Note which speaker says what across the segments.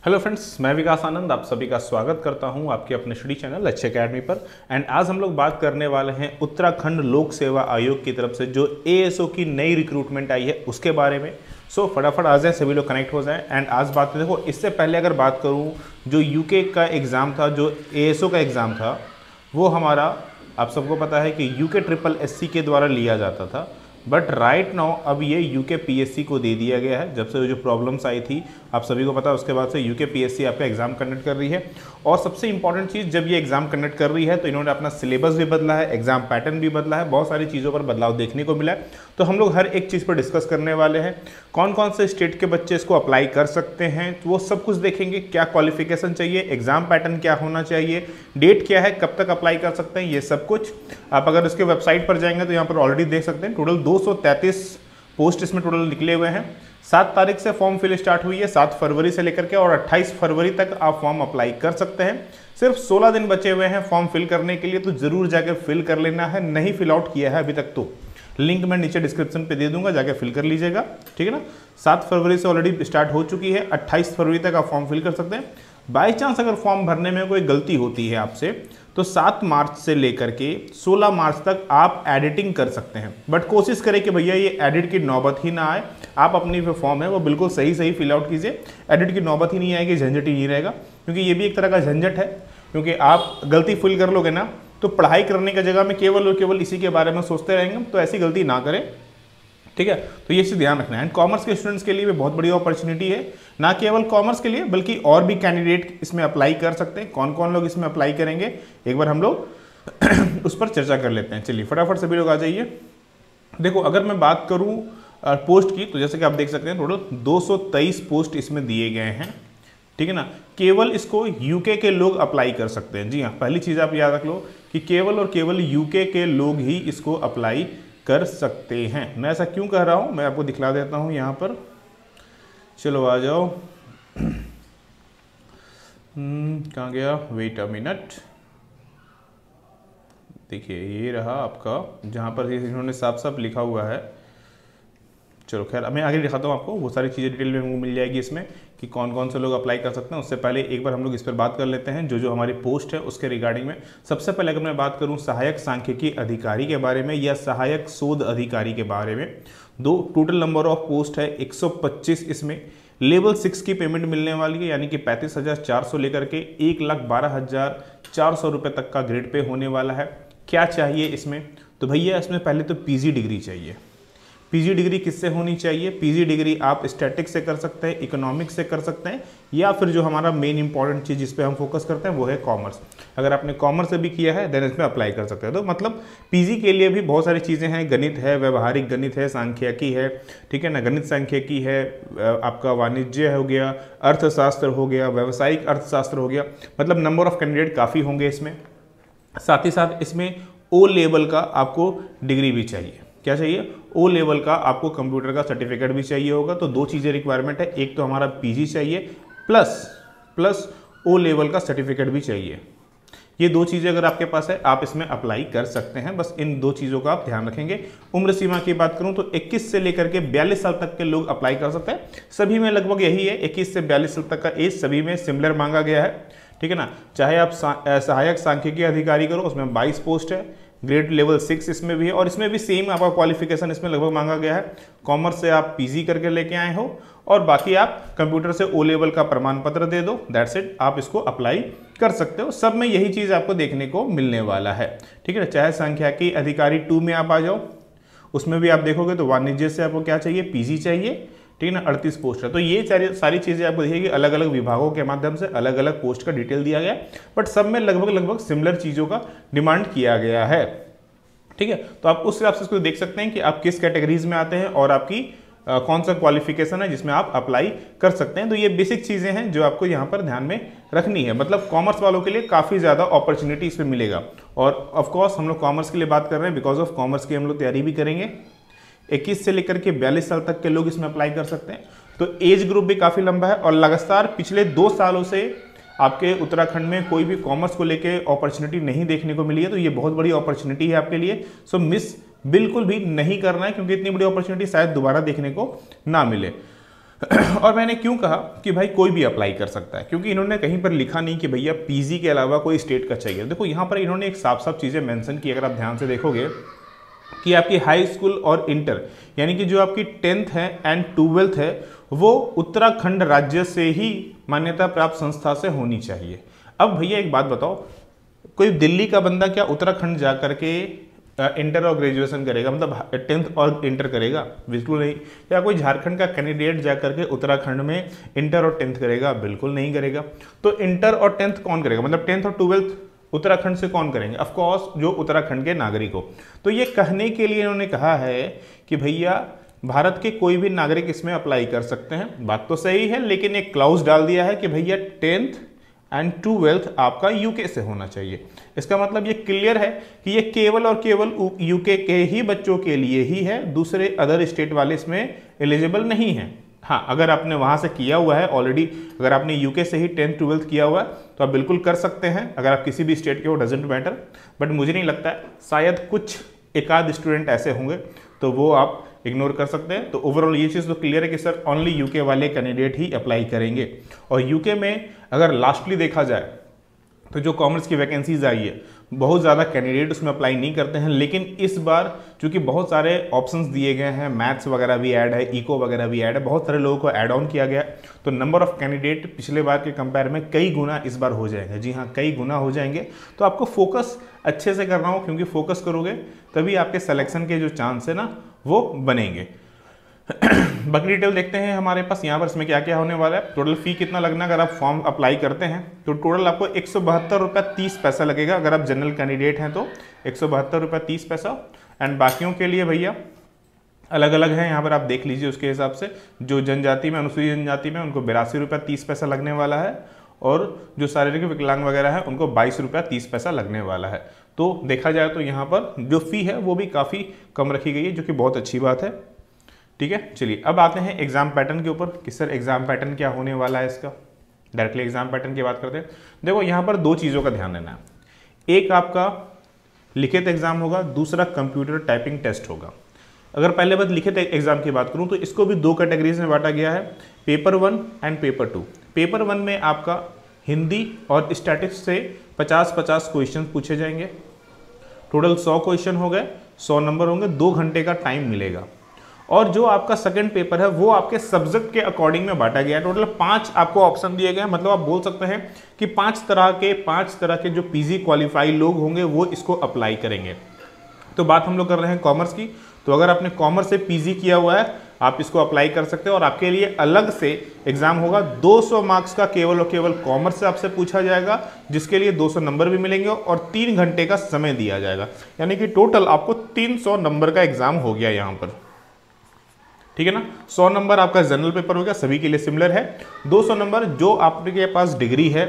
Speaker 1: Hello friends, मैं विकास आनंद आप सभी का स्वागत करता हूं आपके अपने स्टडी चैनल अच्छे अकेडमी पर। एंड आज हम लोग बात करने वाले हैं उत्तराखंड लोक सेवा आयोग की तरफ से जो एएसओ की नई रिक्रूटमेंट आई है उसके बारे में। सो फटाफट आ जाए, सभी लोग कनेक्ट हो जाएं। एंड आज बात देखो, इससे पहले अगर बात करूं, जो यूके का एग्ज़ाम था, जो एएसओ का एग्ज़ाम था, वो हमारा आप सबको पता है कि यूके SSS के द्वारा लिया जाता था। बट राइट नाउ अब ये यूके PSC को दे दिया गया है। जब से जो प्रॉब्लम्स आई थी आप सभी को पता है, उसके बाद से यूके PSC आपका एग्जाम कंडक्ट कर रही है। और सबसे इंपॉर्टेंट चीज़, जब ये एग्जाम कंडक्ट कर रही है तो इन्होंने अपना सिलेबस भी बदला है, एग्जाम पैटर्न भी बदला है, बहुत सारी चीज़ों पर बदलाव देखने को मिला है। तो हम लोग हर एक चीज़ पर डिस्कस करने वाले हैं। कौन कौन से स्टेट के बच्चे इसको अप्लाई कर सकते हैं तो वो सब कुछ देखेंगे। क्या क्वालिफिकेशन चाहिए, एग्जाम पैटर्न क्या होना चाहिए, डेट क्या है, कब तक अप्लाई कर सकते हैं, ये सब कुछ आप अगर इसके वेबसाइट पर जाएंगे तो यहाँ पर ऑलरेडी देख सकते हैं। टोटल 233 पोस्ट इसमें टोटल निकले हुए हैं। 7 तारीख से फॉर्म फिल स्टार्ट हुई है, 7 फरवरी से लेकर के, और 28 फरवरी तक आप फॉर्म अप्लाई कर सकते हैं। सिर्फ 16 दिन बचे हुए हैं फॉर्म फिल करने के लिए, तो जरूर जाकर फिल कर लेना है। नहीं फिल आउट किया है अभी तक तो लिंक मैं नीचे डिस्क्रिप्शन पे दे दूंगा, जाके फिल कर लीजिएगा, ठीक है ना। 7 फरवरी से ऑलरेडी स्टार्ट हो चुकी है, 28 फरवरी तक आप फॉर्म फिल कर सकते हैं। बाई चांस अगर फॉर्म भरने में कोई गलती होती है आपसे, तो 7 मार्च से लेकर के 16 मार्च तक आप एडिटिंग कर सकते हैं। बट कोशिश करें कि भैया ये एडिट की नौबत ही ना आए। आप अपनी जो फॉर्म है वो बिल्कुल सही फिल आउट कीजिए, एडिट की नौबत ही नहीं आएगी, झंझट ही नहीं रहेगा। क्योंकि ये भी एक तरह का झंझट है, क्योंकि आप गलती फिल कर लोगे ना तो पढ़ाई करने की जगह में केवल और केवल इसी के बारे में सोचते रहेंगे। तो ऐसी गलती ना करें, ठीक है। तो ये चीज़ ध्यान रखना है। एंड कॉमर्स के स्टूडेंट्स के लिए भी बहुत बड़ी अपॉर्चुनिटी है, ना केवल कॉमर्स के लिए बल्कि और भी कैंडिडेट इसमें अप्लाई कर सकते हैं। कौन कौन लोग इसमें अप्लाई करेंगे एक बार हम लोग उस पर चर्चा कर लेते हैं। चलिए फटाफट सभी लोग आ जाइए। देखो, अगर मैं बात करूं पोस्ट की, तो जैसे कि आप देख सकते हैं टोटल 223 पोस्ट इसमें दिए गए हैं, ठीक है ना। केवल इसको यूके के लोग अप्लाई कर सकते हैं। जी हाँ, पहली चीज़ आप याद रख लो कि केवल और केवल यूके के लोग ही इसको अप्लाई कर सकते हैं। मैं ऐसा क्यों कह रहा हूं मैं आपको दिखला देता हूं यहाँ पर। चलो आ जाओ। कहाँ गया, वेट अ मिनट। देखिए ये रहा आपका, जहाँ पर इन्होंने साफ साफ लिखा हुआ है। चलो खैर, मैं आगे दिखाता हूँ आपको, वो सारी चीज़ें डिटेल में मिल जाएगी इसमें कि कौन कौन से लोग अप्लाई कर सकते हैं। उससे पहले एक बार हम लोग इस पर बात कर लेते हैं जो हमारी पोस्ट है उसके रिगार्डिंग में। सबसे पहले अगर मैं बात करूँ सहायक सांख्यिकी अधिकारी के बारे में या सहायक शोध अधिकारी के बारे में, दो टोटल नंबर ऑफ पोस्ट है 125। इसमें लेवल 6 की पेमेंट मिलने वाली है, यानी कि 35,400 लेकर के 1,12,400 रुपये तक का ग्रेड पे होने वाला है। क्या चाहिए इसमें, तो भैया इसमें पहले तो PG डिग्री चाहिए। PG डिग्री किससे होनी चाहिए, PG डिग्री आप स्टैटिक्स से कर सकते हैं, इकोनॉमिक्स से कर सकते हैं, या फिर जो हमारा मेन इंपॉर्टेंट चीज़ जिस पे हम फोकस करते हैं वो है कॉमर्स। अगर आपने कॉमर्स से भी किया है देन इसमें अप्लाई कर सकते हैं। तो मतलब PG के लिए भी बहुत सारी चीज़ें हैं, गणित है, व्यवहारिक गणित है, सांख्यिकी है, ठीक है ना, गणित सांख्यिकी है, आपका वाणिज्य हो गया, अर्थशास्त्र हो गया, व्यावसायिक अर्थशास्त्र हो गया। मतलब नंबर ऑफ कैंडिडेट काफ़ी होंगे इसमें। साथ ही साथ इसमें O लेवल का आपको डिग्री भी चाहिए। क्या चाहिए, O लेवल का आपको कंप्यूटर का सर्टिफिकेट भी चाहिए होगा। तो दो चीज़ें रिक्वायरमेंट है, एक तो हमारा PG चाहिए प्लस O लेवल का सर्टिफिकेट भी चाहिए। ये दो चीज़ें अगर आपके पास है आप इसमें अप्लाई कर सकते हैं। बस इन दो चीज़ों का आप ध्यान रखेंगे। उम्र सीमा की बात करूं तो 21 से लेकर के 42 साल तक के लोग अप्लाई कर सकते हैं। सभी में लगभग यही है, 21 से 42 साल तक का एज सभी में सिमिलर मांगा गया है, ठीक है ना। चाहे आप सहायक सांख्यिकी अधिकारी करो, उसमें 22 पोस्ट है, ग्रेड लेवल 6 इसमें भी है, और इसमें भी सेम आपका क्वालिफिकेशन इसमें लगभग मांगा गया है। कॉमर्स से आप PG करके लेके आए हो, और बाकी आप कंप्यूटर से O लेवल का प्रमाण पत्र दे दो, दैट्स इट, आप इसको अप्लाई कर सकते हो। सब में यही चीज़ आपको देखने को मिलने वाला है, ठीक है ना। चाहे सांख्यिकी अधिकारी 2 में आप आ जाओ, उसमें भी आप देखोगे तो वाणिज्य से आपको क्या चाहिए, PG चाहिए, ठीक है ना। 38 पोस्ट है। तो ये सारी चीज़ें आपको देखिए कि अलग अलग विभागों के माध्यम से अलग अलग पोस्ट का डिटेल दिया गया, बट सब में लगभग सिमिलर चीज़ों का डिमांड किया गया है, ठीक है। तो आप उस हिसाब से इसको देख सकते हैं कि आप किस कैटेगरीज में आते हैं और आपकी कौन सा क्वालिफिकेशन है जिसमें आप अप्लाई कर सकते हैं। तो ये बेसिक चीज़ें हैं जो आपको यहाँ पर ध्यान में रखनी है। मतलब कॉमर्स वालों के लिए काफ़ी ज़्यादा अपॉर्चुनिटी इसमें मिलेगा। और ऑफकोर्स हम लोग कॉमर्स के लिए बात कर रहे हैं, बिकॉज ऑफ कॉमर्स की हम लोग तैयारी भी करेंगे। 21 से लेकर के 42 साल तक के लोग इसमें अप्लाई कर सकते हैं। तो एज ग्रुप भी काफ़ी लंबा है, और लगातार पिछले 2 सालों से आपके उत्तराखंड में कोई भी कॉमर्स को लेके अपॉर्चुनिटी नहीं देखने को मिली है। तो ये बहुत बड़ी अपॉर्चुनिटी है आपके लिए। सो मिस बिल्कुल भी नहीं करना है, क्योंकि इतनी बड़ी अपॉर्चुनिटी शायद दोबारा देखने को ना मिले। और मैंने क्यों कहा कि भाई कोई भी अप्लाई कर सकता है, क्योंकि इन्होंने कहीं पर लिखा नहीं कि भैया पीजी के अलावा कोई स्टेट का चाहिए। देखो यहाँ पर इन्होंने एक साफ साफ चीज़ें मेंशन की, अगर आप ध्यान से देखोगे कि आपकी हाई स्कूल और इंटर यानी कि जो आपकी 10th है एंड 12th है वो उत्तराखंड राज्य से ही मान्यता प्राप्त संस्था से होनी चाहिए। अब भैया एक बात बताओ, कोई दिल्ली का बंदा क्या उत्तराखंड जा करके इंटर और ग्रेजुएशन करेगा, मतलब 10th और इंटर करेगा? बिल्कुल नहीं। या कोई झारखंड का कैंडिडेट जा करके उत्तराखंड में इंटर और 10th करेगा? बिल्कुल नहीं करेगा। तो इंटर और 10th कौन करेगा, मतलब 10th और 12th उत्तराखंड से कौन करेंगे? ऑफ कोर्स जो उत्तराखंड के नागरिक हो। तो ये कहने के लिए इन्होंने कहा है कि भैया भारत के कोई भी नागरिक इसमें अप्लाई कर सकते हैं। बात तो सही है, लेकिन एक क्लाउज डाल दिया है कि भैया 10th एंड 12th आपका यूके से होना चाहिए। इसका मतलब ये क्लियर है कि ये केवल और केवल यूके के ही बच्चों के लिए ही है, दूसरे अदर स्टेट वाले इसमें एलिजिबल नहीं है। हाँ, अगर आपने वहाँ से किया हुआ है ऑलरेडी, अगर आपने यूके से ही 10th 12th किया हुआ है तो आप बिल्कुल कर सकते हैं, अगर आप किसी भी स्टेट के हो, डजेंट मैटर। बट मुझे नहीं लगता है, शायद कुछ एक आध स्टूडेंट ऐसे होंगे तो वो आप इग्नोर कर सकते हैं। तो ओवरऑल ये चीज़ तो क्लियर है कि सर ओनली यूके वाले कैंडिडेट ही अप्लाई करेंगे। और यूके में अगर लास्टली देखा जाए तो जो कॉमर्स की वैकेंसीज आई है बहुत ज़्यादा कैंडिडेट उसमें अप्लाई नहीं करते हैं, लेकिन इस बार चूंकि बहुत सारे ऑप्शंस दिए गए हैं, मैथ्स वगैरह भी ऐड है, इको वगैरह भी ऐड है, बहुत सारे लोगों को ऐड ऑन किया गया, तो नंबर ऑफ कैंडिडेट पिछले बार के कंपेयर में कई गुना इस बार हो जाएंगे। जी हाँ, कई गुना हो जाएंगे। तो आपको फोकस अच्छे से करना हो, क्योंकि फोकस करोगे तभी आपके सिलेक्शन के जो चांस है ना वो बनेंगे। बाकी डिटेल देखते हैं हमारे पास यहाँ पर इसमें क्या क्या होने वाला है। टोटल फी कितना लगना, अगर आप फॉर्म अप्लाई करते हैं तो टोटल आपको 172 रुपये 30 पैसा लगेगा। अगर आप जनरल कैंडिडेट हैं तो 172 रुपये 30 पैसा। एंड बाकियों के लिए भैया अलग अलग हैं, यहाँ पर आप देख लीजिए उसके हिसाब से। जो जनजाति में, अनुसूचित जनजाति में, उनको 82 रुपये 30 पैसा लगने वाला है, और जो शारीरिक विकलांग वगैरह है उनको 22 रुपये 30 पैसा लगने वाला है। तो देखा जाए तो यहाँ पर जो फ़ी है वो भी काफ़ी कम रखी गई है, जो कि बहुत अच्छी बात है। ठीक है, चलिए अब आते हैं एग्जाम पैटर्न के ऊपर कि सर एग्जाम पैटर्न क्या होने वाला है इसका। डायरेक्टली एग्जाम पैटर्न की बात करते हैं। देखो यहाँ पर दो चीज़ों का ध्यान देना है। एक आपका लिखित एग्जाम होगा, दूसरा कंप्यूटर टाइपिंग टेस्ट होगा। अगर पहले बात लिखित एग्जाम की बात करूँ तो इसको भी दो कैटेगरीज में बांटा गया है, पेपर 1 एंड पेपर 2। पेपर 1 में आपका हिंदी और स्टैटिस्टिक्स से 50-50 क्वेश्चन पूछे जाएंगे। टोटल 100 क्वेश्चन हो गए, 100 नंबर होंगे, 2 घंटे का टाइम मिलेगा। और जो आपका सेकंड पेपर है वो आपके सब्जेक्ट के अकॉर्डिंग में बांटा गया है। टोटल 5 आपको ऑप्शन दिए गए हैं, मतलब आप बोल सकते हैं कि 5 तरह के जो पीजी क्वालिफाई लोग होंगे वो इसको अप्लाई करेंगे। तो बात हम लोग कर रहे हैं कॉमर्स की, तो अगर आपने कॉमर्स से पीजी किया हुआ है आप इसको अप्लाई कर सकते हो, और आपके लिए अलग से एग्जाम होगा। 200 मार्क्स का केवल और केवल कॉमर्स से आपसे पूछा जाएगा, जिसके लिए 200 नंबर भी मिलेंगे और 3 घंटे का समय दिया जाएगा। यानी कि टोटल आपको 300 नंबर का एग्जाम हो गया यहाँ पर। ठीक है ना, 100 नंबर आपका जनरल पेपर हो गया, सभी के लिए सिमिलर है। 200 नंबर जो आपके पास डिग्री है,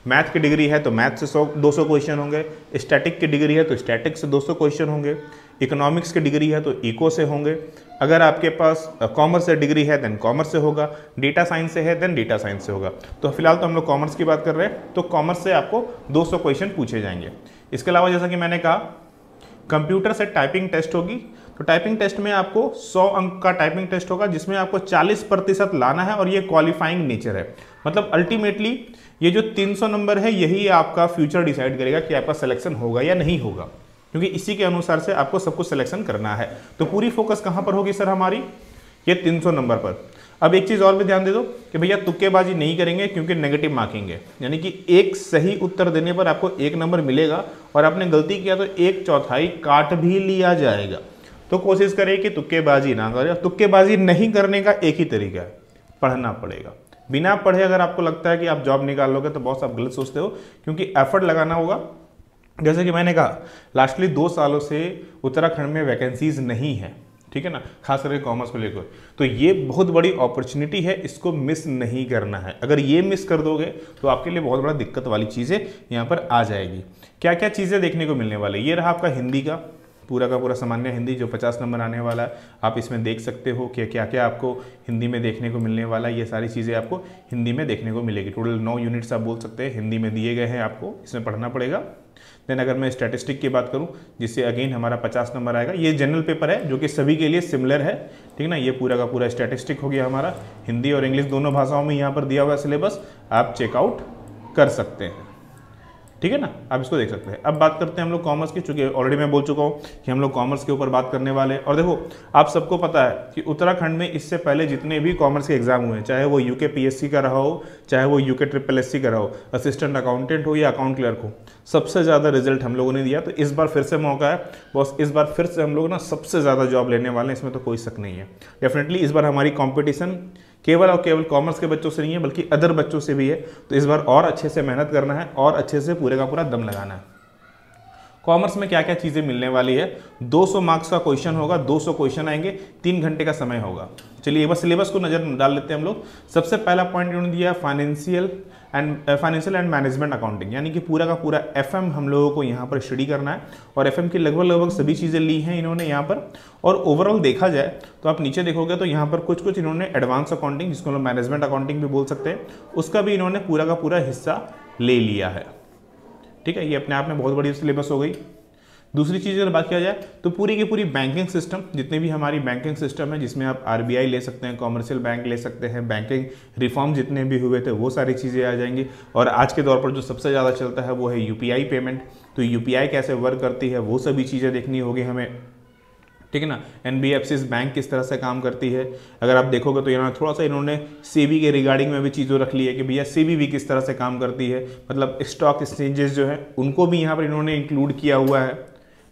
Speaker 1: मैथ की डिग्री है तो मैथ से 200 क्वेश्चन होंगे, स्टैटिक की डिग्री है तो स्टैटिक से 200 क्वेश्चन होंगे, इकोनॉमिक्स की डिग्री है तो इको से होंगे, अगर आपके पास कॉमर्स से डिग्री है देन कॉमर्स से होगा, डेटा साइंस से है देन डेटा साइंस से होगा। तो फिलहाल तो हम लोग कॉमर्स की बात कर रहे हैं, तो कॉमर्स से आपको 200 क्वेश्चन पूछे जाएंगे। इसके अलावा जैसा कि मैंने कहा कंप्यूटर से टाइपिंग टेस्ट होगी, तो टाइपिंग टेस्ट में आपको 100 अंक का टाइपिंग टेस्ट होगा, जिसमें आपको 40% लाना है, और ये क्वालिफाइंग नेचर है। मतलब अल्टीमेटली ये जो 300 नंबर है यही आपका फ्यूचर डिसाइड करेगा कि आपका सिलेक्शन होगा या नहीं होगा, क्योंकि इसी के अनुसार से आपको सब कुछ सिलेक्शन करना है। तो पूरी फोकस कहाँ पर होगी सर हमारी, ये 300 नंबर पर। अब एक चीज़ और भी ध्यान दे दो कि भैया तुक्केबाजी नहीं करेंगे, क्योंकि नेगेटिव मार्किंग है, यानी कि एक सही उत्तर देने पर आपको 1 नंबर मिलेगा, और आपने गलती किया तो 1/4 काट भी लिया जाएगा। तो कोशिश करें कि तुक्केबाजी ना करें। तुक्केबाजी नहीं करने का एक ही तरीका है, पढ़ना पड़ेगा। बिना पढ़े अगर आपको लगता है कि आप जॉब निकाल लोगे तो बहुत आप गलत सोचते हो, क्योंकि एफर्ट लगाना होगा। जैसे कि मैंने कहा लास्टली 2 सालों से उत्तराखंड में वैकेंसीज नहीं है, ठीक है ना, खास करके कॉमर्स को लेकर। तो ये बहुत बड़ी अपॉर्चुनिटी है, इसको मिस नहीं करना है। अगर ये मिस कर दोगे तो आपके लिए बहुत बड़ा दिक्कत वाली चीज़ें यहाँ पर आ जाएगी। क्या क्या चीज़ें देखने को मिलने वाली, ये रहा आपका हिंदी का पूरा का पूरा सामान्य हिंदी जो 50 नंबर आने वाला है, आप इसमें देख सकते हो कि क्या क्या आपको हिंदी में देखने को मिलने वाला है। ये सारी चीज़ें आपको हिंदी में देखने को मिलेगी। टोटल 9 यूनिट्स आप बोल सकते हैं हिंदी में दिए गए हैं, आपको इसमें पढ़ना पड़ेगा। देन अगर मैं स्टैटिस्टिक की बात करूं, जिससे अगेन हमारा 50 नंबर आएगा, ये जनरल पेपर है जो कि सभी के लिए सिमिलर है, ठीक ना। ये पूरा का पूरा स्टैटिस्टिक हो गया हमारा, हिंदी और इंग्लिश दोनों भाषाओं में यहाँ पर दिया हुआ सिलेबस, आप चेकआउट कर सकते हैं, ठीक है ना। आप इसको देख सकते हैं। अब बात करते हैं हम लोग कॉमर्स की, चूंकि ऑलरेडी मैं बोल चुका हूँ कि हम लोग कॉमर्स के ऊपर बात करने वाले हैं। और देखो, आप सबको पता है कि उत्तराखंड में इससे पहले जितने भी कॉमर्स के एग्जाम हुए, चाहे वो यूके पीएससी का रहा हो, चाहे वो यूके SSSC का रहा हो, असिस्टेंट अकाउंटेंट हो या अकाउंट क्लर्क हो, सबसे ज़्यादा रिजल्ट हम लोगों ने दिया। तो इस बार फिर से मौका है बॉस, इस बार फिर से हम लोग ना सबसे ज़्यादा जॉब लेने वाले हैं, इसमें तो कोई शक नहीं है। डेफिनेटली इस बार हमारी कॉम्पिटिशन केवल और केवल कॉमर्स के बच्चों से नहीं है, बल्कि अदर बच्चों से भी है। तो इस बार और अच्छे से मेहनत करना है और अच्छे से पूरे का पूरा दम लगाना है। कॉमर्स में क्या क्या चीज़ें मिलने वाली है, 200 मार्क्स का क्वेश्चन होगा, 200 क्वेश्चन आएंगे, 3 घंटे का समय होगा। चलिए एक बार सिलेबस को नज़र डाल लेते हैं हम लोग। सबसे पहला पॉइंट इन्होंने दिया फाइनेंशियल एंड मैनेजमेंट अकाउंटिंग, यानी कि पूरा का पूरा FM हम लोगों को यहाँ पर स्टडी करना है। और FM की लगभग सभी चीज़ें ली हैं इन्होंने यहाँ पर। और ओवरऑल देखा जाए तो आप नीचे देखोगे तो यहाँ पर कुछ इन्होंने एडवांस अकाउंटिंग, जिसको हम मैनेजमेंट अकाउंटिंग भी बोल सकते हैं, उसका भी इन्होंने पूरा का पूरा हिस्सा ले लिया है, ठीक है। ये अपने आप में बहुत बड़ी सिलेबस हो गई। दूसरी चीज़ अगर बात किया जाए तो पूरी की पूरी बैंकिंग सिस्टम, जितने भी हमारी बैंकिंग सिस्टम है, जिसमें आप RBI ले सकते हैं, कॉमर्शियल बैंक ले सकते हैं, बैंकिंग रिफॉर्म जितने भी हुए थे वो सारी चीज़ें आ जाएंगी। और आज के दौर पर जो सबसे ज़्यादा चलता है वो है UPI पेमेंट। तो UPI कैसे वर्क करती है वो सभी चीज़ें देखनी होगी हमें, ठीक है ना। NBFCs बैंक किस तरह से काम करती है, अगर आप देखोगे तो यहाँ थोड़ा सा इन्होंने सेबी के रिगार्डिंग में भी चीज़ों रख ली है कि भैया सेबी भी किस तरह से काम करती है, मतलब स्टॉक एक्सचेंजेस जो है उनको भी यहाँ पर इन्होंने इंक्लूड किया हुआ है,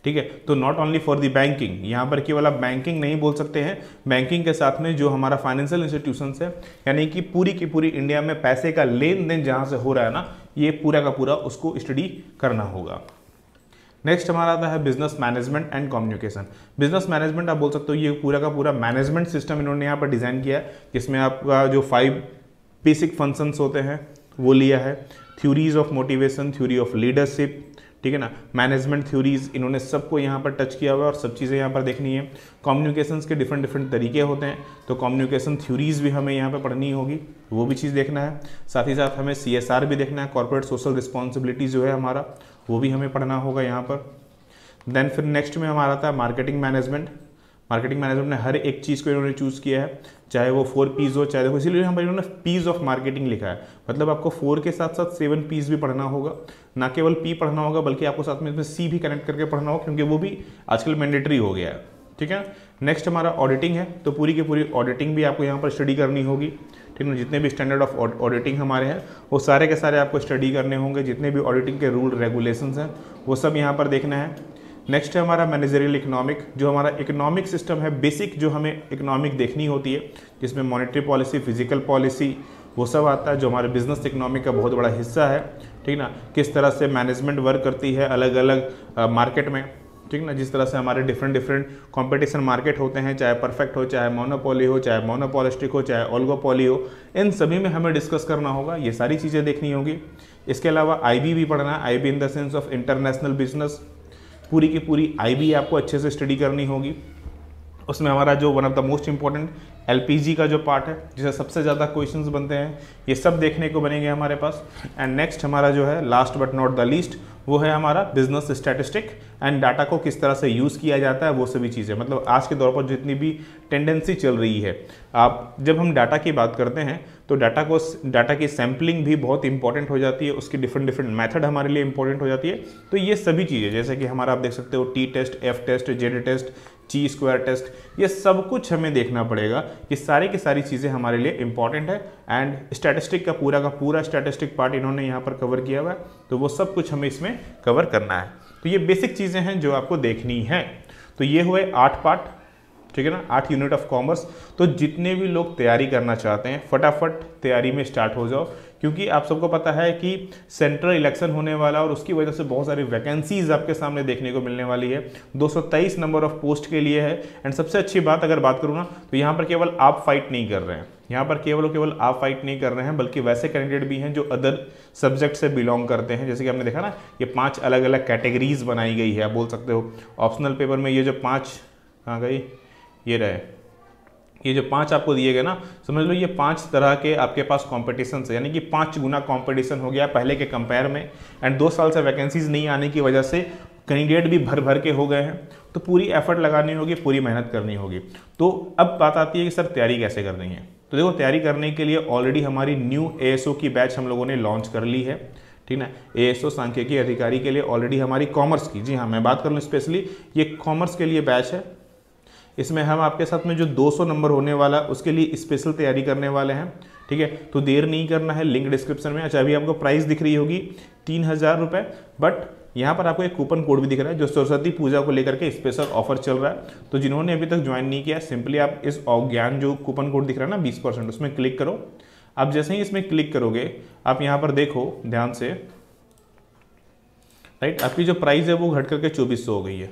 Speaker 1: ठीक है। तो not only for the banking, यहाँ पर केवल आप बैंकिंग नहीं बोल सकते हैं, बैंकिंग के साथ में जो हमारा फाइनेंशियल इंस्टीट्यूशंस है, यानी कि पूरी की पूरी इंडिया में पैसे का लेन देन जहाँ से हो रहा है ना, ये पूरा का पूरा उसको स्टडी करना होगा। नेक्स्ट हमारा आता है business management and communication. Business management आप बोल सकते हो ये पूरा का पूरा मैनेजमेंट सिस्टम इन्होंने यहाँ पर डिज़ाइन किया है, जिसमें आपका जो 5 बेसिक फंक्शंस होते हैं वो लिया है। Theories of motivation, theory of leadership, ठीक है ना, मैनेजमेंट थ्योरीज, इन्होंने सबको यहाँ पर टच किया हुआ है और सब चीज़ें यहाँ पर देखनी है। कम्युनिकेशंस के डिफरेंट तरीके होते हैं, तो कम्युनिकेशन थ्योरीज भी हमें यहाँ पर पढ़नी होगी, वो भी चीज़ देखना है। साथ ही साथ हमें CSR भी देखना है, कॉर्पोरेट सोशल रिस्पॉन्सिबिलिटी जो है हमारा, वो भी हमें पढ़ना होगा यहाँ पर। देन फिर नेक्स्ट में हमारा आता है मार्केटिंग मैनेजमेंट। मार्केटिंग मैनेजमेंट ने हर एक चीज़ को इन्होंने चूज़ किया है, चाहे वो 4 P's हो, चाहे देखो इसीलिए यहाँ पर इन्होंने P's ऑफ मार्केटिंग लिखा है, मतलब आपको 4 के साथ साथ 7 P's भी पढ़ना होगा, ना केवल P पढ़ना होगा बल्कि आपको साथ में इसमें C भी कनेक्ट करके पढ़ना होगा, क्योंकि वो भी आजकल मैंडेटरी हो गया है, ठीक है। नेक्स्ट हमारा ऑडिटिंग है, तो पूरी की पूरी ऑडिटिंग भी आपको यहाँ पर स्टडी करनी होगी, ठीक है। जितने भी स्टैंडर्ड ऑफ ऑडिटिंग हमारे हैं वो सारे के सारे आपको स्टडी करने होंगे, जितने भी ऑडिटिंग के रूल रेगुलेशंस हैं वो सब यहाँ पर देखना है। नेक्स्ट है हमारा मैनेजरियल इकोनॉमिक, जो हमारा इकोनॉमिक सिस्टम है, बेसिक जो हमें इकोनॉमिक देखनी होती है, जिसमें मॉनेटरी पॉलिसी, फिजिकल पॉलिसी, वो सब आता है, जो हमारे बिजनेस इकोनॉमिक का बहुत बड़ा हिस्सा है, ठीक ना। किस तरह से मैनेजमेंट वर्क करती है अलग अलग मार्केट में, ठीक ना, जिस तरह से हमारे डिफरेंट कंपटीशन मार्केट होते हैं, चाहे परफेक्ट हो, चाहे मोनोपोली हो, चाहे मोनोपोलिस्टिक हो, चाहे ओलिगोपोली हो, इन सभी में हमें डिस्कस करना होगा, ये सारी चीज़ें देखनी होगी। इसके अलावा IB भी पढ़ना है, IB in the sense of international business, पूरी की पूरी IB आपको अच्छे से स्टडी करनी होगी। उसमें हमारा जो one of the most important LPG का जो पार्ट है, जिससे सबसे ज़्यादा क्वेश्चंस बनते हैं, ये सब देखने को बनेंगे हमारे पास। एंड नेक्स्ट हमारा जो है last but not the least, वो है हमारा बिजनेस स्टैटिस्टिक एंड डाटा को किस तरह से यूज़ किया जाता है, वो सभी चीज़ें। मतलब आज के दौर पर जितनी भी टेंडेंसी चल रही है, आप जब हम डाटा की बात करते हैं तो डाटा की सैम्पलिंग भी बहुत इंपॉर्टेंट हो जाती है, उसकी डिफरेंट मेथड हमारे लिए इंपॉर्टेंट हो जाती है। तो ये सभी चीज़ें, जैसे कि हमारा आप देख सकते हो T test, F test, Z test, chi square test, ये सब कुछ हमें देखना पड़ेगा। ये सारी की सारी चीज़ें हमारे लिए इंपॉर्टेंट है। एंड स्टैटिस्टिक का पूरा स्टैटिस्टिक पार्ट इन्होंने यहाँ पर कवर किया हुआ है, तो वो सब कुछ हमें इसमें कवर करना है। तो ये बेसिक चीज़ें हैं जो आपको देखनी है। तो ये हुए 8 पार्ट, ठीक है ना, 8 यूनिट ऑफ कॉमर्स। तो जितने भी लोग तैयारी करना चाहते हैं फटाफट तैयारी में स्टार्ट हो जाओ, क्योंकि आप सबको पता है कि सेंट्रल इलेक्शन होने वाला और उसकी वजह से बहुत सारी वैकेंसीज आपके सामने देखने को मिलने वाली है। 223 नंबर ऑफ पोस्ट के लिए है। एंड सबसे अच्छी बात अगर बात करूँ ना, तो यहाँ पर केवल आप फाइट नहीं कर रहे हैं, यहाँ पर केवल आप फाइट नहीं कर रहे हैं, बल्कि वैसे कैंडिडेट भी हैं जो अदर सब्जेक्ट से बिलोंग करते हैं। जैसे कि आपने देखा ना, ये 5 अलग अलग कैटेगरीज बनाई गई है। आप बोल सकते हो ऑप्शनल पेपर में ये जो 5 कहाँ गई, ये रहे, ये जो 5 आपको दिए गए ना, समझ लो ये 5 तरह के आपके पास कॉम्पिटिशन है, यानी कि 5 गुना कॉम्पिटिशन हो गया पहले के कंपेयर में। एंड 2 साल से वैकेंसीज नहीं आने की वजह से कैंडिडेट भी भर भर के हो गए हैं। तो पूरी एफर्ट लगानी होगी, पूरी मेहनत करनी होगी। तो अब बात आती है कि सर तैयारी कैसे करनी है। तो देखो, तैयारी करने के लिए ऑलरेडी हमारी न्यू ASO की बैच हम लोगों ने लॉन्च कर ली है, ठीक ना। ASO सांख्यिकी अधिकारी के लिए ऑलरेडी हमारी कॉमर्स की, जी हाँ मैं बात कर लूँ स्पेशली, ये कॉमर्स के लिए बैच है। इसमें हम आपके साथ में जो 200 नंबर होने वाला उसके लिए स्पेशल तैयारी करने वाले हैं, ठीक है। तो देर नहीं करना है, लिंक डिस्क्रिप्शन में। अच्छा, अभी आपको प्राइस दिख रही होगी 3000 रुपये, बट यहाँ पर आपको एक कूपन कोड भी दिख रहा है जो सरस्वती पूजा को लेकर के स्पेशल ऑफर चल रहा है। तो जिन्होंने अभी तक ज्वाइन नहीं किया, सिंपली आप इस ज्ञान जो कूपन कोड दिख रहा है ना 20%, उसमें क्लिक करो। आप जैसे ही इसमें क्लिक करोगे, आप यहाँ पर देखो ध्यान से, राइट, आपकी जो प्राइस है वो घट करके 2400 हो गई है।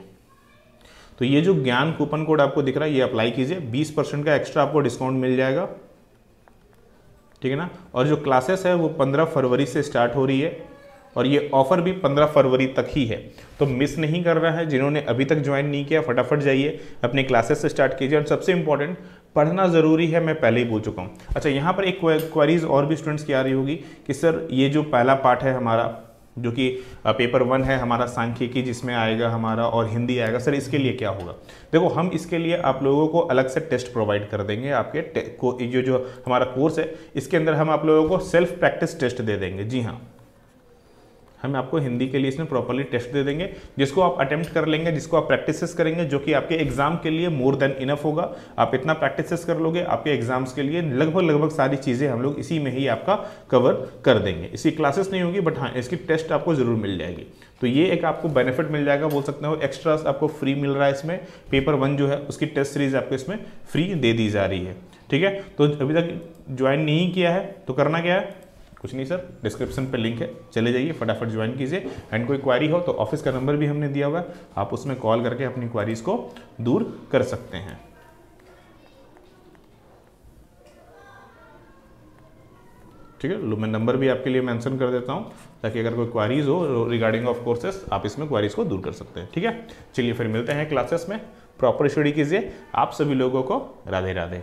Speaker 1: तो ये जो ज्ञान कूपन कोड आपको दिख रहा है ये अप्लाई कीजिए, 20% का एक्स्ट्रा आपको डिस्काउंट मिल जाएगा, ठीक है ना। और जो क्लासेस है वो 15 फरवरी से स्टार्ट हो रही है और ये ऑफर भी 15 फरवरी तक ही है। तो मिस नहीं करना है। जिन्होंने अभी तक ज्वाइन नहीं किया फटाफट जाइए अपने क्लासेस से स्टार्ट कीजिए। और सबसे इंपॉर्टेंट, पढ़ना ज़रूरी है, मैं पहले ही बोल चुका हूँ। अच्छा, यहाँ पर एक क्वेरीज और भी स्टूडेंट्स की आ रही होगी कि सर ये जो पहला पार्ट है हमारा, जो कि पेपर 1 है हमारा सांख्यिकी, जिसमें आएगा हमारा और हिंदी आएगा, सर इसके लिए क्या होगा। देखो, हम इसके लिए आप लोगों को अलग से टेस्ट प्रोवाइड कर देंगे। आपके जो हमारा कोर्स है इसके अंदर हम आप लोगों को सेल्फ प्रैक्टिस टेस्ट दे देंगे। जी हाँ, हम आपको हिंदी के लिए इसमें प्रॉपर्ली टेस्ट दे देंगे, जिसको आप अटेम्प्ट कर लेंगे, जिसको आप प्रैक्टिसेस करेंगे, जो कि आपके एग्जाम के लिए मोर देन इनफ होगा। आप इतना प्रैक्टिसेस कर लोगे, आपके एग्जाम्स के लिए लगभग सारी चीज़ें हम लोग इसी में ही आपका कवर कर देंगे। इसकी क्लासेस नहीं होगी, बट हाँ इसकी टेस्ट आपको जरूर मिल जाएगी। तो ये एक आपको बेनिफिट मिल जाएगा, बोल सकते हो एक्स्ट्रा आपको फ्री मिल रहा है इसमें। पेपर 1 जो है उसकी टेस्ट सीरीज आपको इसमें फ्री दे दी जा रही है, ठीक है। तो अभी तक ज्वाइन नहीं किया है तो करना क्या है, कुछ नहीं सर, डिस्क्रिप्शन पे लिंक है, चले जाइए फटाफट ज्वाइन कीजिए। एंड कोई क्वारी हो तो ऑफिस का नंबर भी हमने दिया हुआ है, आप उसमें कॉल करके अपनी क्वारीज को दूर कर सकते हैं, ठीक है। लो, मैं नंबर भी आपके लिए मेंशन कर देता हूँ ताकि अगर कोई क्वारीज हो रिगार्डिंग ऑफ कोर्सेस, आप इसमें क्वारीज को दूर कर सकते हैं, ठीक है। चलिए फिर मिलते हैं क्लासेस में, प्रॉपर स्टडी कीजिए। आप सभी लोगों को राधे राधे।